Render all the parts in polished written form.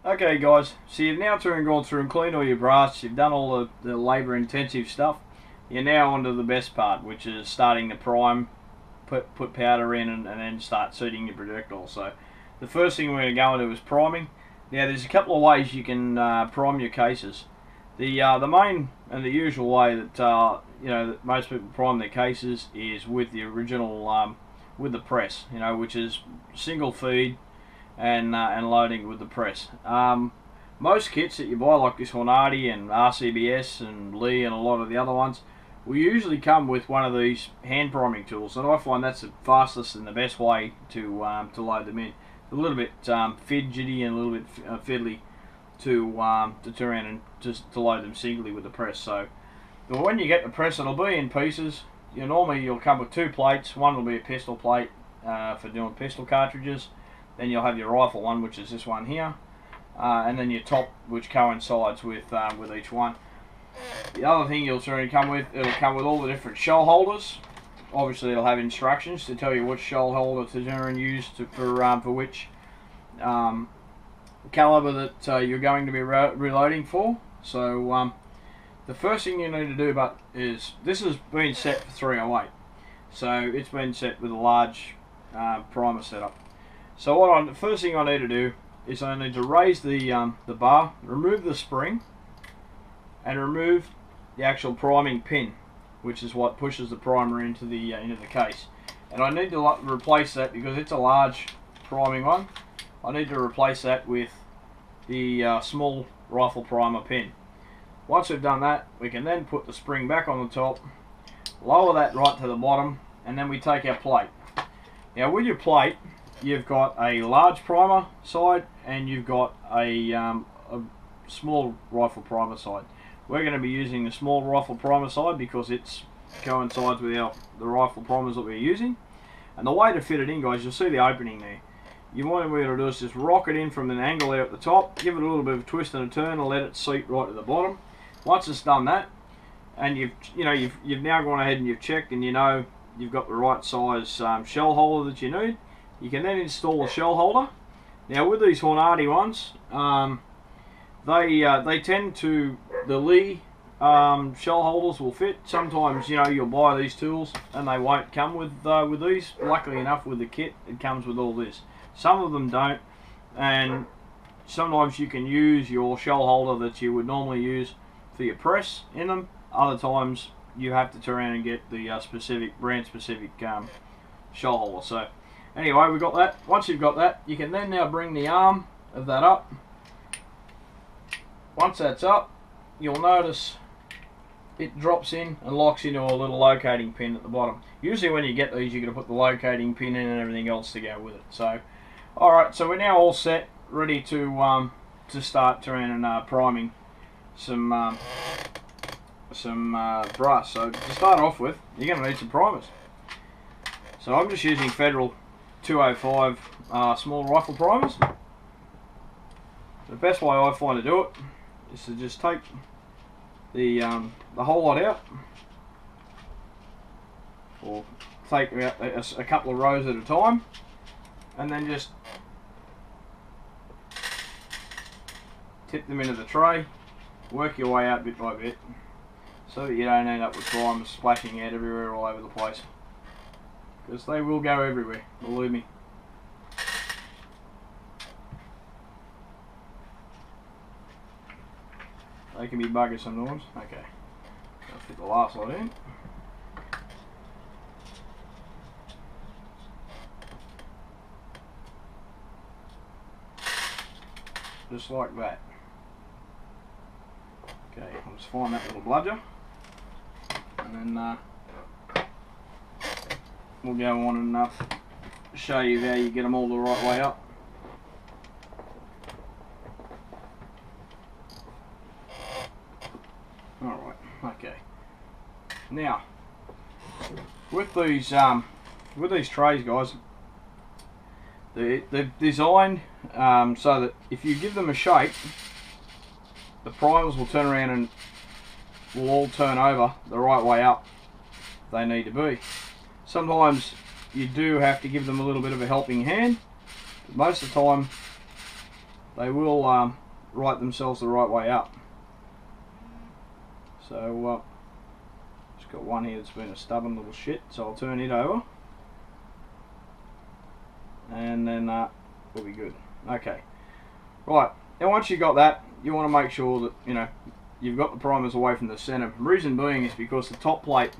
Okay guys, so you've now gone through and cleaned all your brass, you've done all the labour intensive stuff. You're now onto the best part, which is starting to prime, put powder in and then start seating your projectile. So the first thing we're going to go into is priming. Now there's a couple of ways you can prime your cases. The main and the usual way that that most people prime their cases is with the original with the press, which is single feed and loading with the press. Most kits that you buy, like this Hornady and RCBS and Lee and a lot of the other ones, will usually come with one of these hand priming tools, and I find that's the fastest and the best way to load them in. It's a little bit fidgety and a little bit fiddly to turn around and just to load them singly with the press. So when you get the press, it'll be in pieces. You'll come with two plates. One will be a pistol plate for doing pistol cartridges. Then you'll have your rifle one, which is this one here, and then your top, which coincides with each one. The other thing it'll come with all the different shell holders. Obviously, it'll have instructions to tell you which shell holder to use for which caliber that you're going to be reloading for. So the first thing you need to do is this has been set for 308, so it's been set with a large primer setup. So the first thing I need to do is I need to raise the bar, remove the spring, and remove the actual priming pin, which is what pushes the primer into the case. And I need to replace that because it's a large priming one. I need to replace that with the small rifle primer pin. Once we've done that, we can then put the spring back on the top, lower that right to the bottom, and then we take our plate. Now with your plate, you've got a large primer side and you've got a small rifle primer side. We're going to be using the small rifle primer side because it coincides with the rifle primers that we're using. And the way to fit it in, guys, you'll see the opening there. What we're going to do is just rock it in from an angle there at the top, give it a little bit of a twist and a turn, and let it seat right at the bottom. Once it's done that, and you've now gone ahead and you've checked and you've got the right size shell holder that you need, you can then install a shell holder. Now with these Hornady ones, they tend to, the Lee shell holders will fit. Sometimes you'll buy these tools and they won't come with these. Luckily enough, with the kit it comes with all this. Some of them don't, and sometimes you can use your shell holder that you would normally use for your press in them. Other times you have to turn around and get the brand specific shell holder. So anyway, we've got that. Once you've got that, you can then now bring the arm of that up. Once that's up, you'll notice it drops in and locks into a little locating pin at the bottom. Usually when you get these, you're going to put the locating pin in and everything else to go with it. So alright, so we're now all set, ready to start turning and priming some brass. So to start off with, you're going to need some primers. So I'm just using Federal 205 small rifle primers. The best way I find to do it is to just take the whole lot out, or take out a couple of rows at a time, and then just tip them into the tray, work your way out bit by bit, so that you don't end up with primers splashing out everywhere all over the place, because they will go everywhere, believe me. They can be buggers sometimes. Okay, I'll fit the last lot in. Just like that. Okay, I'll just find that little bludger, and then we'll go on and show you how you get them all the right way up. Alright, okay. Now, with these trays, guys, they're designed so that if you give them a shape, the primers will turn around and will all turn over the right way up they need to be. Sometimes you do have to give them a little bit of a helping hand, but most of the time they will right themselves the right way up. So just got one here that's been a stubborn little shit, so I'll turn it over, and then we'll be good. Okay, right, now once you've got that, you want to make sure that you've got the primers away from the center. The reason being is because the top plate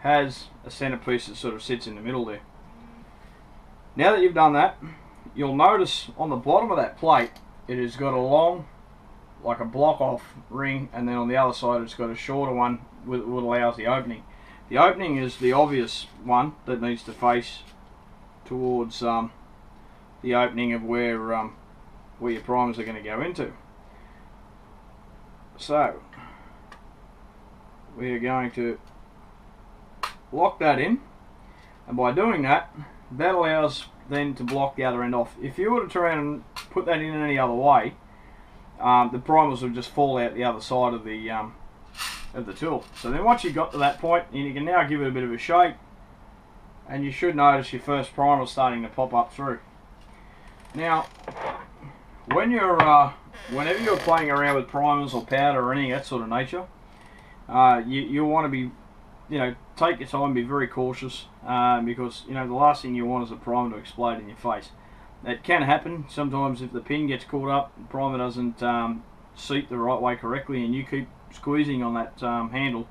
has a centerpiece that sort of sits in the middle there. Now that you've done that, you'll notice on the bottom of that plate it has got a long, like a block off ring, and then on the other side it's got a shorter one that allows the opening. The opening is the obvious one that needs to face towards the opening of where your primers are going to go into. So we are going to lock that in, and by doing that, that allows then to block the other end off. If you were to turn and put that in any other way, the primers will just fall out the other side of the tool. So then once you've got to that point, you can now give it a bit of a shake, and you should notice your first primer starting to pop up through. Now, when whenever you're playing around with primers or powder or any of that sort of nature, you want to be, take your time, be very cautious, because the last thing you want is a primer to explode in your face. It can happen sometimes if the pin gets caught up, the primer doesn't seat the right way correctly, and you keep squeezing on that handle,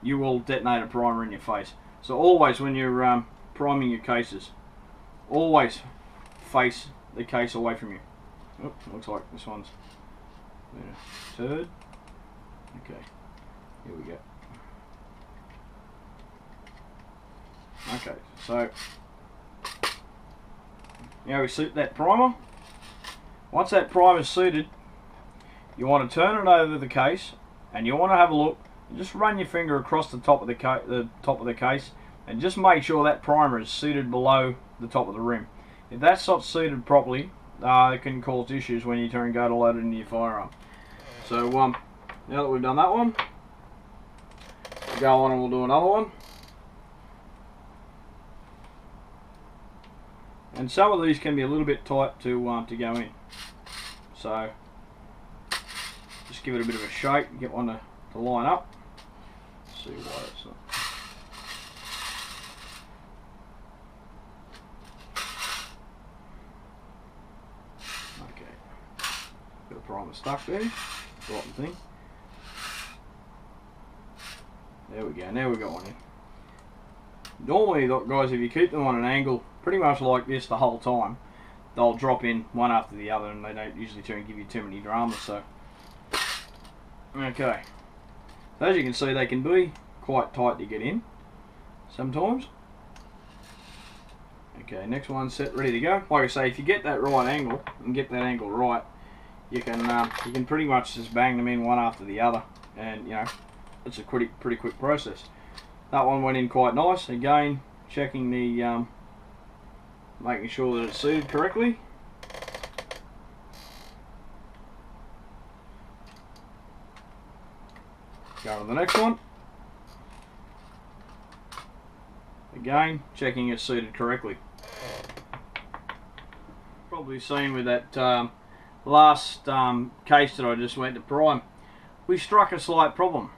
you will detonate a primer in your face. So always when you're priming your cases, always face the case away from you. Oh, looks like this one's been a turd. Okay, here we go. Okay, so now we seat that primer. Once that primer is seated, you want to turn it over the case, and you want to have a look. Just run your finger across the top of the case, and just make sure that primer is seated below the top of the rim. If that's not seated properly, it can cause issues when you turn and go to load it into your firearm. So now that we've done that one, we'll go on and we'll do another one. And some of these can be a little bit tight to go in. So just give it a bit of a shake, get one to line up. Let's see why it's not. Okay, got the primer stuck there, rotten thing. There we go, now we've got one in. Normally, guys, if you keep them on an angle pretty much like this the whole time, they'll drop in one after the other, and they don't usually give you too many dramas. So, okay, so as you can see, they can be quite tight to get in sometimes. Okay, next one set, ready to go. Like I say, if you get that right angle and get that angle right, you can pretty much just bang them in one after the other, and it's a pretty quick process. That one went in quite nice. Again, checking the making sure that it's seated correctly. Go to the next one. Again, checking it's seated correctly. Probably seen with that last case that I just went to prime, we struck a slight problem.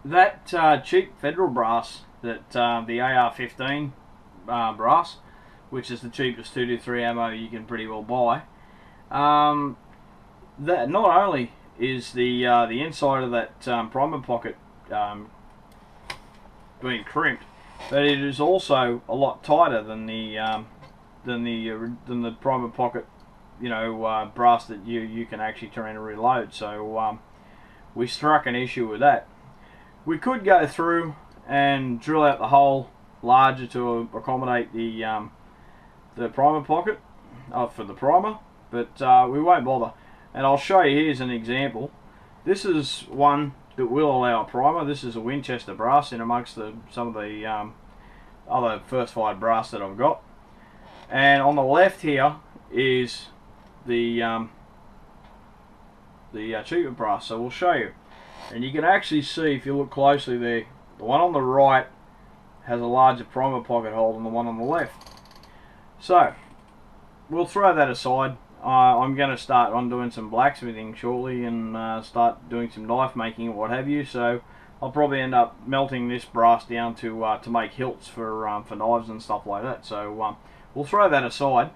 That cheap federal brass, that the AR-15 brass, which is the cheapest 223 ammo you can pretty well buy, that not only is the inside of that primer pocket being crimped, but it is also a lot tighter than the primer pocket, brass that you can actually turn and reload. So we struck an issue with that. We could go through and drill out the hole larger to accommodate the primer pocket for the primer, but we won't bother. And I'll show you, here's an example. This is one that will allow a primer. This is a Winchester brass in amongst some of the other first fired brass that I've got. And on the left here is the cheaper brass, so we'll show you. And you can actually see, if you look closely there, the one on the right has a larger primer pocket hole than the one on the left. So we'll throw that aside I'm going to start on doing some blacksmithing shortly and start doing some knife making and what have you. So I'll probably end up melting this brass down to make hilts for knives and stuff like that. So we'll throw that aside.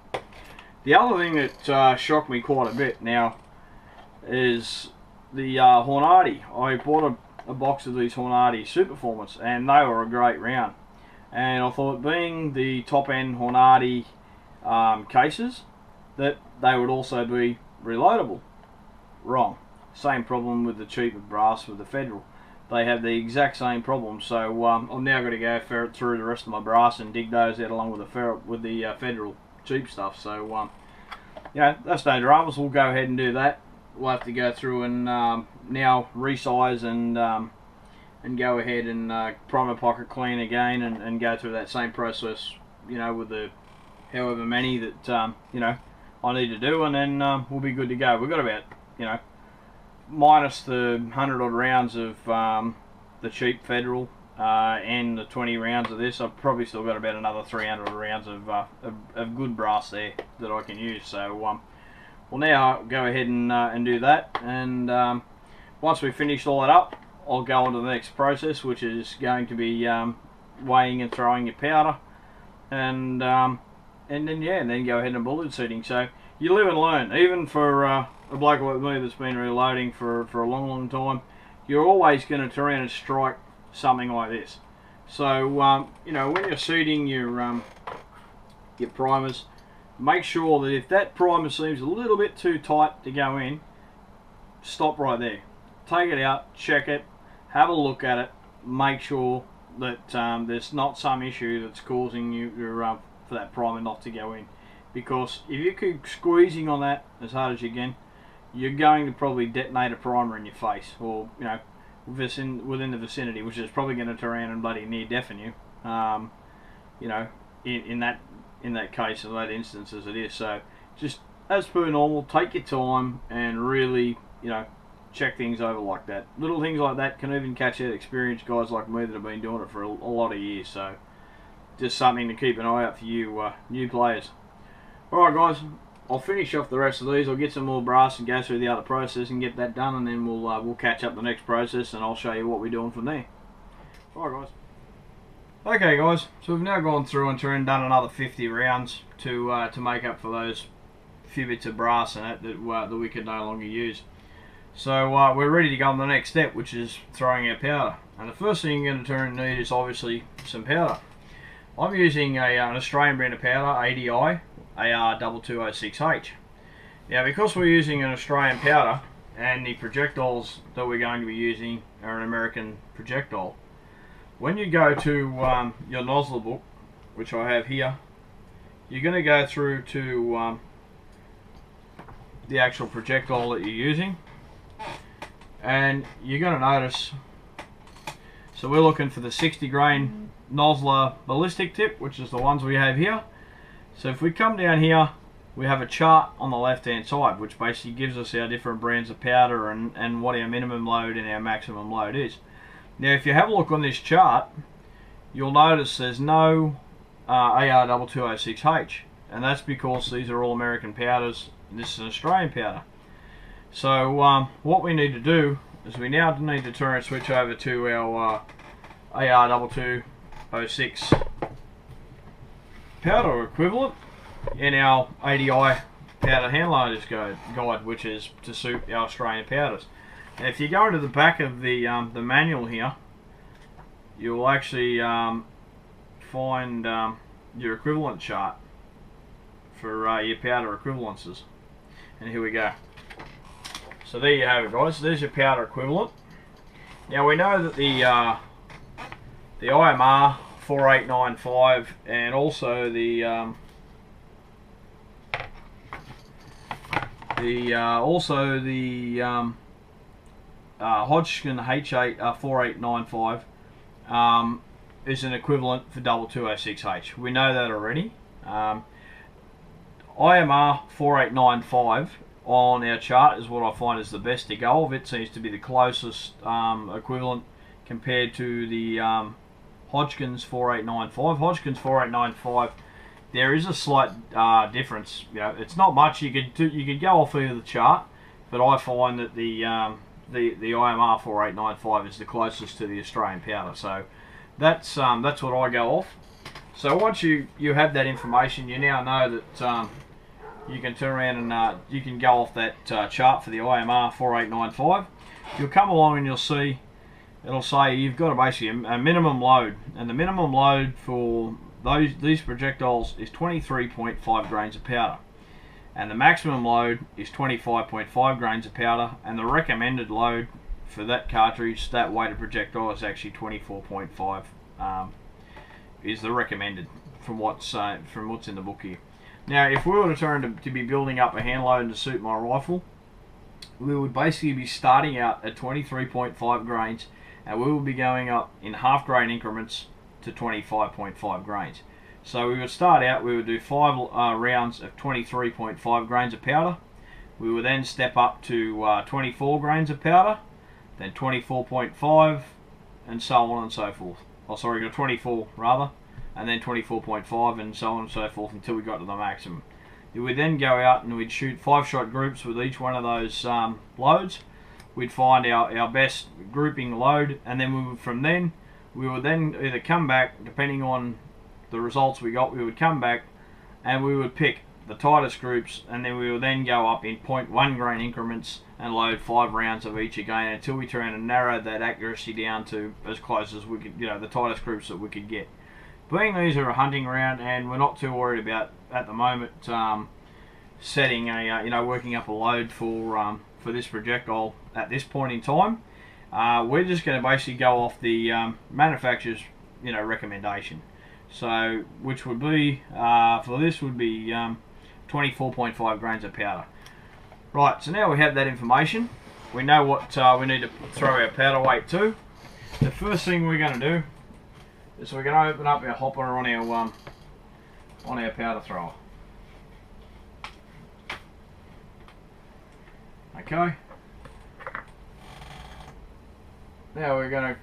The other thing that shocked me quite a bit now is the Hornady. I bought a box of these Hornady Superformance, and they were a great round. And I thought, being the top end Hornady cases, that they would also be reloadable. Wrong. Same problem with the cheaper brass with the Federal. They have the exact same problem. So I'm now going to go ferret through the rest of my brass and dig those out along with the Federal cheap stuff. So yeah, that's no dramas. We'll go ahead and do that. We'll have to go through and now resize and go ahead and primer pocket clean again and go through that same process, you know, with the however many that you know, I need to do, and then we'll be good to go. We've got about, you know, minus the 100 odd rounds of the cheap Federal and the 20 rounds of this, I've probably still got about another 300 rounds of good brass there that I can use. So we'll now go ahead and do that, and once we've finished all that up, I'll go on to the next process, which is going to be weighing and throwing your powder, and then go ahead and bullet seating. So you live and learn. Even for a bloke like me that's been reloading for a long time, you're always going to turn around and strike something like this. So you know, when you're seating your primers, make sure that if that primer seems a little bit too tight to go in, stop right there. Take it out, check it, have a look at it, make sure that there's not some issue that's causing you for that primer not to go in. Because if you keep squeezing on that as hard as you can, you're going to probably detonate a primer in your face, or you know, within the vicinity, which is probably going to turn around and bloody near deafen you. You know, in that case, in that instance, as it is. So just as per normal, take your time and really, you know, check things over like that. Little things like that can even catch out experienced guys like me that have been doing it for a lot of years. So just something to keep an eye out for you new players. Alright guys, I'll finish off the rest of these. I'll get some more brass and go through the other process and get that done, and then we'll catch up the next process and I'll show you what we're doing from there. Alright guys. Okay guys, so we've now gone through and done another 50 rounds to make up for those few bits of brass in it that we could no longer use. So we're ready to go on the next step, which is throwing our powder. And the first thing you're going to need is obviously some powder. I'm using an Australian brand of powder, ADI AR2206H. Now, because we're using an Australian powder and the projectiles that we're going to be using are an American projectile, when you go to your nozzle book, which I have here, you're going to go through to the actual projectile that you're using, and you're going to notice, so we're looking for the 60 grain Nosler ballistic tip, which is the ones we have here. So if we come down here, we have a chart on the left hand side, which basically gives us our different brands of powder and what our minimum load and our maximum load is. Now if you have a look on this chart, you'll notice there's no AR2206H, and that's because these are all American powders and this is an Australian powder. So what we need to do is we now need to turn and switch over to our AR2206 powder equivalent in our ADI powder hand loaders guide, which is to suit our Australian powders. And if you go into the back of the manual here, you'll actually find your equivalent chart for your powder equivalences. And here we go. So there you have it guys, there's your powder equivalent. Now we know that the IMR 4895 and also the Hodgkin H8 4895 is an equivalent for 2206H. We know that already. IMR 4895 on our chart is what I find is the best to go of. It seems to be the closest equivalent compared to the Hodgkin's 4895. Hodgkin's 4895 there is a slight difference. You know, it's not much. You could go off either the chart, but I find that the IMR 4895 is the closest to the Australian powder. So that's what I go off. So once you have that information, you now know that you can turn around and you can go off that chart for the IMR 4895. You'll come along and you'll see it'll say you've got basically a minimum load, and the minimum load for these projectiles is 23.5 grains of powder, and the maximum load is 25.5 grains of powder, and the recommended load for that cartridge, that weighted projectile, is actually 24.5. Is the recommended from what's in the book here. Now, if we were to turn to be building up a hand load to suit my rifle, we would basically be starting out at 23.5 grains, and we would be going up in half grain increments to 25.5 grains. So we would start out, we would do 5 rounds of 23.5 grains of powder. We would then step up to 24 grains of powder, then 24.5, and so on and so forth. Oh, sorry, 24 rather, and then 24.5, and so on and so forth until we got to the maximum. We would then go out and we'd shoot 5-shot groups with each one of those loads. We'd find our best grouping load, and then we would then either come back, depending on the results we got, we would come back and we would pick the tightest groups, and then we would then go up in 0.1 grain increments and load 5 rounds of each again until we try and narrow that accuracy down to as close as we could, the tightest groups that we could get. Being these are a hunting round, and we're not too worried about at the moment setting a working up a load for this projectile at this point in time. We're just going to basically go off the manufacturer's recommendation. So which would be for this would be 24.5 grains of powder. Right, so now we have that information. We know what we need to throw our powder weight to. The first thing we're going to do is we're going to open up our hopper on our powder thrower. Okay. Now we're going to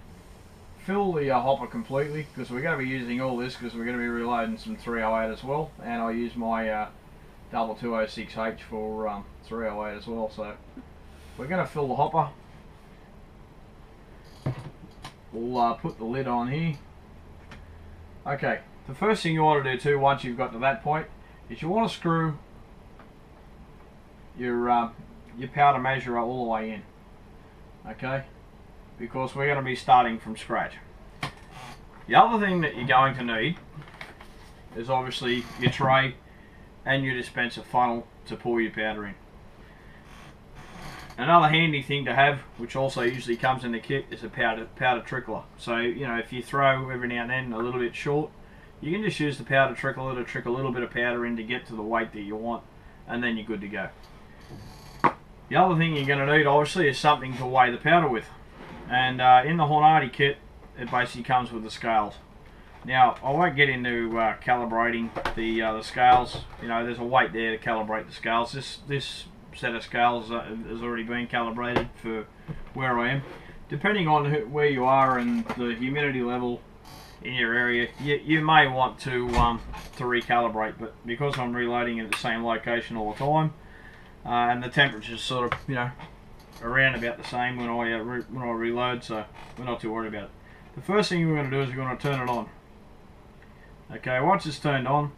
fill the hopper completely, because we're going to be using all this because we're going to be reloading some 308 as well, and I use my 2206H for 308 as well. So we're going to fill the hopper. We'll put the lid on here. Okay, the first thing you want to do too, once you've got to that point, is you want to screw your powder measure all the way in. Okay, because we're going to be starting from scratch. The other thing that you're going to need is obviously your tray and your dispenser funnel to pour your powder in. Another handy thing to have, which also usually comes in the kit, is a powder trickler. So if you throw every now and then a little bit short, you can just use the powder trickler to trickle a little bit of powder in to get to the weight that you want, and then you're good to go. The other thing you're going to need obviously is something to weigh the powder with, and in the Hornady kit it basically comes with the scales. Now I won't get into calibrating the scales. There's a weight there to calibrate the scales. This set of scales has already been calibrated for where I am. Depending on where you are and the humidity level in your area, you may want to recalibrate, but because I'm reloading at the same location all the time, and the temperature's sort of around about the same when I reload, so we're not too worried about it. The first thing we're going to do is we're going to turn it on. Okay, once it's turned on,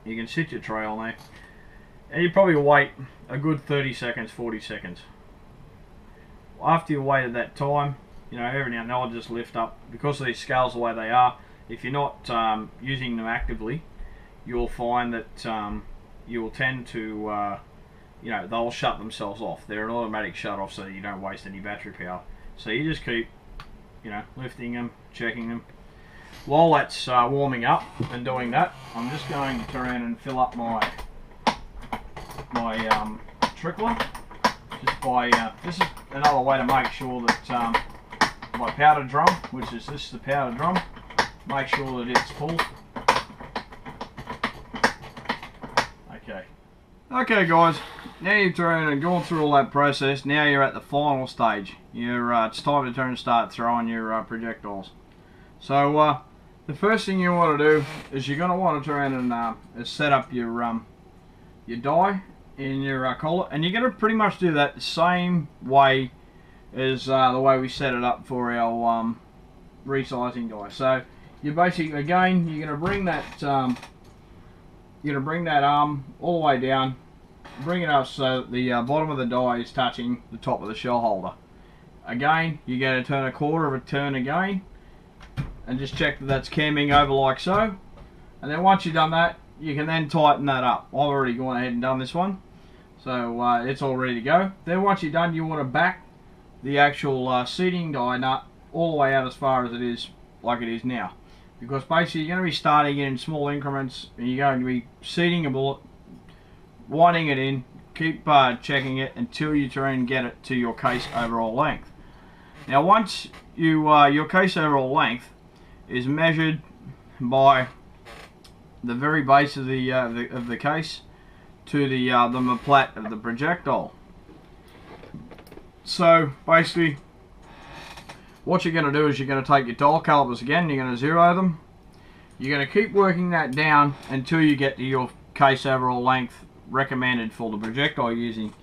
you can sit your tray on there, and you probably wait a good 30 seconds, 40 seconds. After you waited that time, every now and then I'll just lift up. Because of these scales the way they are, if you're not using them actively, you'll find that you'll tend to they'll shut themselves off. They're an automatic shut off, so you don't waste any battery power. So you just keep lifting them, checking them. While that's warming up and doing that, I'm just going to turn around and fill up my trickler. Just by this is another way to make sure that my powder drum, which is this is the powder drum, make sure that it's full. Okay guys, now you've turned and gone through all that process. Now you're at the final stage. It's time to start throwing your projectiles. So the first thing you want to do is you're going to want to turn and set up your die in your collar, and you're going to pretty much do that the same way as the way we set it up for our resizing die. So you basically, again, you're going to bring that arm all the way down, bring it up so that the bottom of the die is touching the top of the shell holder. Again, you're going to turn a quarter of a turn again, and just check that that's camming over like so. And then once you've done that, you can then tighten that up. I've already gone ahead and done this one, so it's all ready to go. Then once you're done, you want to back the actual seating die nut all the way out as far as it is, like it is now, because basically you're going to be starting in small increments, and you're going to be seating a bullet, winding it in, keep checking it until you try and get it to your case overall length. Now once you your case overall length is measured by the very base of the case to the maplat of the projectile. So basically, what you're going to do is you're going to take your dial calipers again, you're going to zero them. You're going to keep working that down until you get to your case overall length recommended for the projectile using.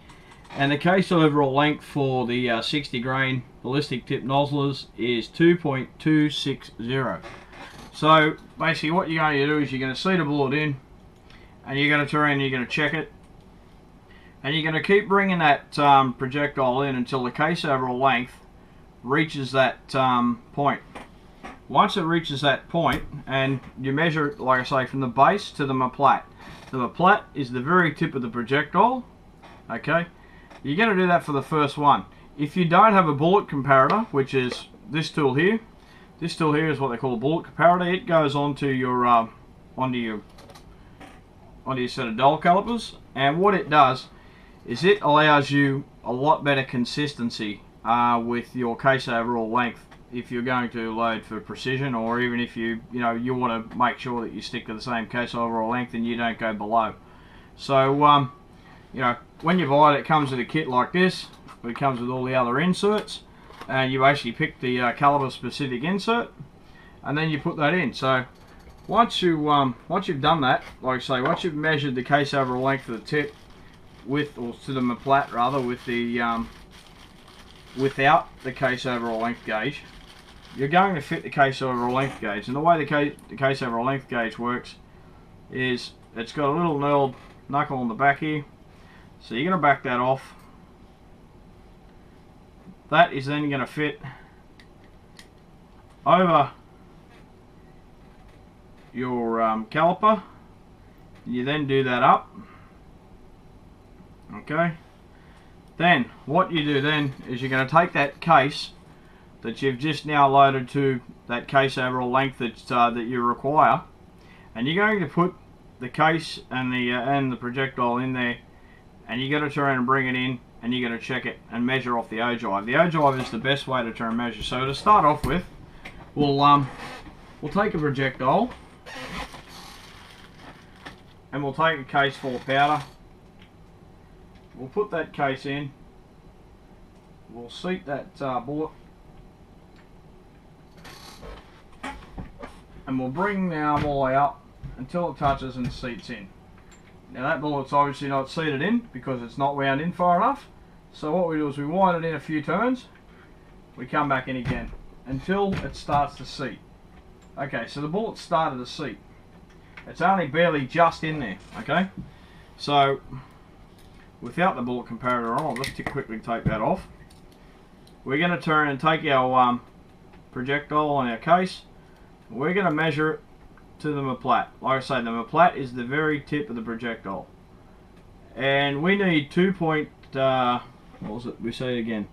And the case overall length for the 60 grain ballistic tip nozzlers is 2.260. So basically what you're going to do is you're going to seat a bullet in, and you're going to turn and you're going to check it, and you're going to keep bringing that projectile in until the case overall length reaches that point. Once it reaches that point, and you measure it, like I say, from the base to the maplat. The maplat is the very tip of the projectile. Okay, you're going to do that for the first one. If you don't have a bullet comparator, which is this tool here, this tool here is what they call a bullet comparator. It goes onto your set of dial calipers, and what it does is it allows you a lot better consistency with your case overall length if you're going to load for precision, or even if you want to make sure that you stick to the same case overall length and you don't go below. So when you buy it, it comes with a kit like this. It comes with all the other inserts, and you basically pick the caliber specific insert, and then you put that in. So once you've done that, like I say, once you've measured the case overall length of the tip with, or to the maplat rather, with the without the case overall length gauge, you're going to fit the case overall length gauge. And the way the case overall length gauge works is it's got a little knurled knuckle on the back here, so you're going to back that off. That is then going to fit over your caliper. You then do that up. Okay. Then what you do then is you're going to take that case that you've just now loaded to that case overall length that you require, and you're going to put the case and the projectile in there, and you're going to turn and bring it in, and you're going to check it and measure off the ogive. The ogive is the best way to try and measure. So to start off with, we'll take a projectile, and we'll take a case full of powder. We'll put that case in. We'll seat that bullet, and we'll bring the arm all the way up until it touches and seats in. Now that bullet's obviously not seated in because it's not wound in far enough. So what we do is we wind it in a few turns. We come back in again until it starts to seat. Okay, so the bullet started to seat. It's only barely just in there. Okay, so without the bullet comparator on, I'll just quickly take that off. We're going to turn and take our projectile on our case. We're going to measure it to the maplat. Like I say, the maplat is the very tip of the projectile, and we need what was it? We say it again.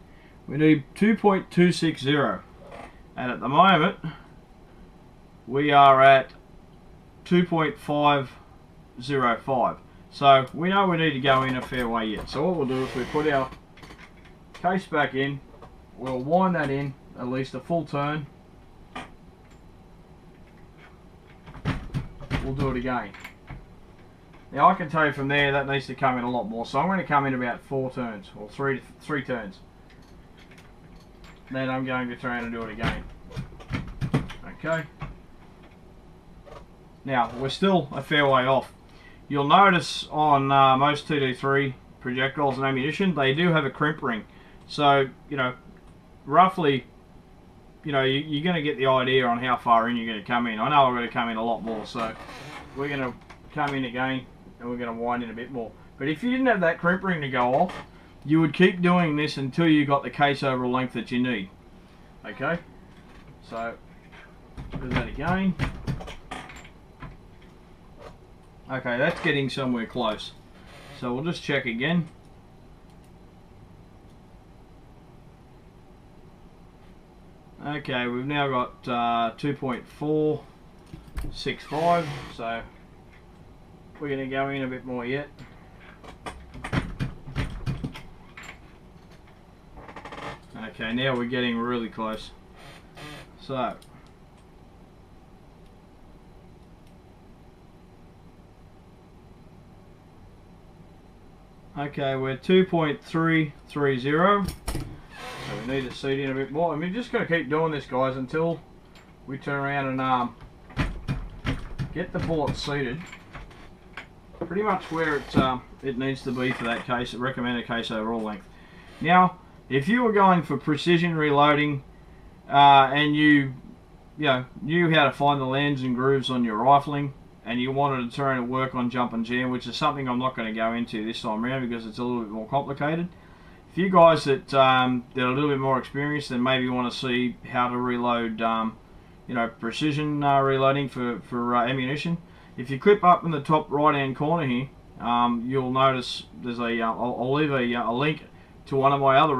We need 2.260, and at the moment we are at 2.505. So we know we need to go in a fair way yet. So what we'll do is we put our case back in. We'll wind that in at least a full turn. We'll do it again. Now I can tell you from there that needs to come in a lot more. So I'm going to come in about 4 turns, or three turns. Then I'm going to turn and do it again. Okay. Now, we're still a fair way off. You'll notice on most TD3 projectiles and ammunition, they do have a crimp ring. So, you know, roughly, you know, you're going to get the idea on how far in you're going to come in. I know I'm going to come in a lot more, so we're going to come in again and we're going to wind in a bit more. But if you didn't have that crimp ring to go off, you would keep doing this until you got the case overall length that you need. Okay? So, do that again. Okay, that's getting somewhere close. So we'll just check again. Okay, we've now got 2.465, so we're going to go in a bit more yet. Okay, now we're getting really close. So, okay, we're 2.330. So we need to seat in a bit more. And we're just going to keep doing this, guys, until we turn around and get the bullet seated pretty much where it needs to be for that case, recommended case overall length. Now, if you were going for precision reloading and you knew how to find the lands and grooves on your rifling, and you wanted to turn and work on jump and jam, which is something I'm not going to go into this time around because it's a little bit more complicated. If you guys that are a little bit more experienced and maybe want to see how to reload, you know, precision reloading for ammunition, if you clip up in the top right hand corner here, you'll notice there's a I'll leave a link to one of my other